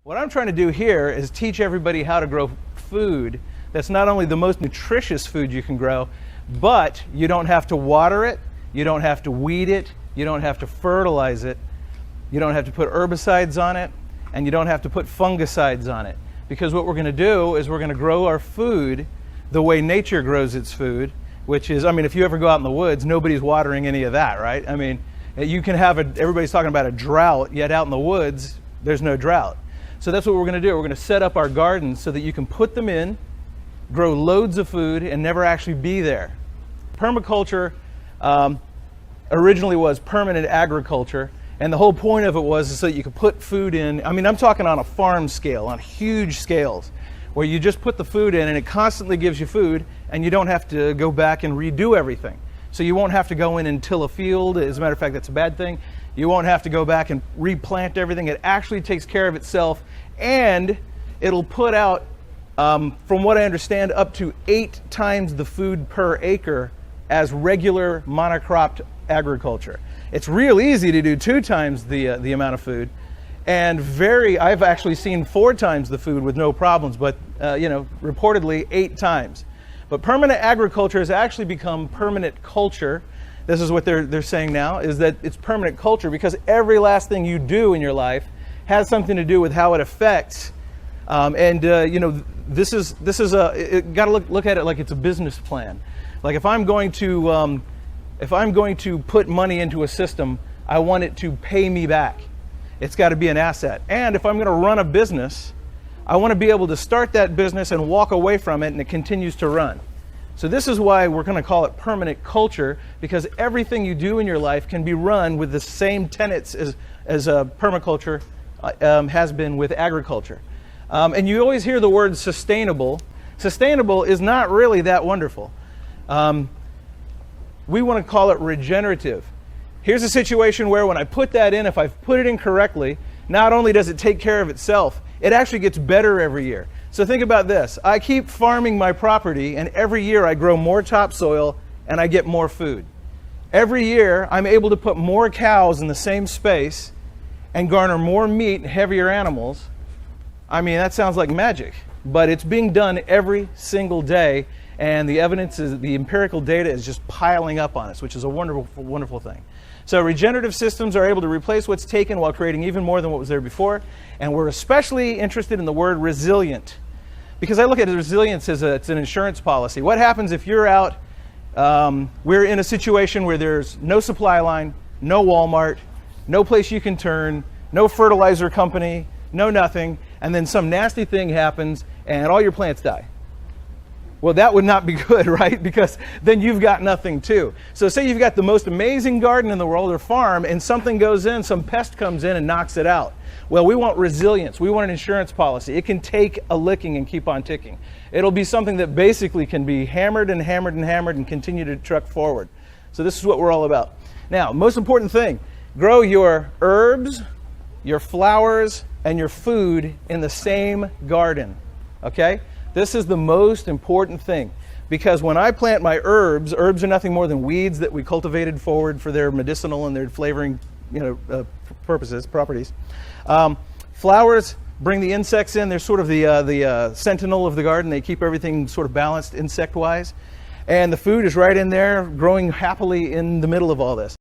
What I'm trying to do here is teach everybody how to grow food that's not only the most nutritious food you can grow, but you don't have to water it, you don't have to weed it, you don't have to fertilize it, you don't have to put herbicides on it, and you don't have to put fungicides on it. Because what we're going to do is we're going to grow our food the way nature grows its food, which is, if you ever go out in the woods, nobody's watering any of that, right? You can have everybody's talking about a drought, yet out in the woods, there's no drought. So that's what we're going to do. We're going to set up our gardens so that you can put them in, grow loads of food, and never actually be there. Permaculture originally was permanent agriculture, and the whole point of it was so that you could put food in. I'm talking on a farm scale, on huge scales, where you just put the food in and it constantly gives you food, and you don't have to go back and redo everything. So you won't have to go in and till a field. As a matter of fact, that's a bad thing. You won't have to go back and replant everything. It actually takes care of itself, and it'll put out, from what I understand, up to 8 times the food per acre as regular monocropped agriculture. It's real easy to do 2 times the amount of food, and I've actually seen 4 times the food with no problems, but reportedly 8 times. But permanent agriculture has actually become permanent culture. This is what they're saying now, is that it's permanent culture because every last thing you do in your life has something to do with how it affects. This is got to look at it like it's a business plan. Like if I'm going to put money into a system, I want it to pay me back. It's got to be an asset. And if I'm going to run a business, I want to be able to start that business and walk away from it, and it continues to run. So this is why we're going to call it permanent culture, because everything you do in your life can be run with the same tenets as permaculture has been with agriculture. And you always hear the word sustainable. Sustainable is not really that wonderful. We want to call it regenerative. Here's a situation where when I put that in, if I've put it in correctly, not only does it take care of itself, it actually gets better every year. So think about this. I keep farming my property, and every year I grow more topsoil and I get more food. Every year I'm able to put more cows in the same space and garner more meat and heavier animals. That sounds like magic, but it's being done every single day, and the evidence is, the empirical data is just piling up on us, which is a wonderful, wonderful thing. So regenerative systems are able to replace what's taken while creating even more than what was there before. And we're especially interested in the word resilient, because I look at resilience as it's an insurance policy. What happens if you're out, we're in a situation where there's no supply line, no Walmart, no place you can turn, no fertilizer company, no nothing, and then some nasty thing happens and all your plants die. Well, that would not be good, right? Because then you've got nothing too. So say you've got the most amazing garden in the world or farm, and something goes in, some pest comes in and knocks it out. Well, we want resilience. We want an insurance policy. It can take a licking and keep on ticking. It'll be something that basically can be hammered and hammered and hammered and continue to truck forward. So this is what we're all about. Now, most important thing, grow your herbs, your flowers, and your food in the same garden, okay? This is the most important thing, because when I plant my herbs are nothing more than weeds that we cultivated forward for their medicinal and their flavoring, properties. Flowers bring the insects in. They're sort of the sentinel of the garden. They keep everything sort of balanced insect-wise. And the food is right in there, growing happily in the middle of all this.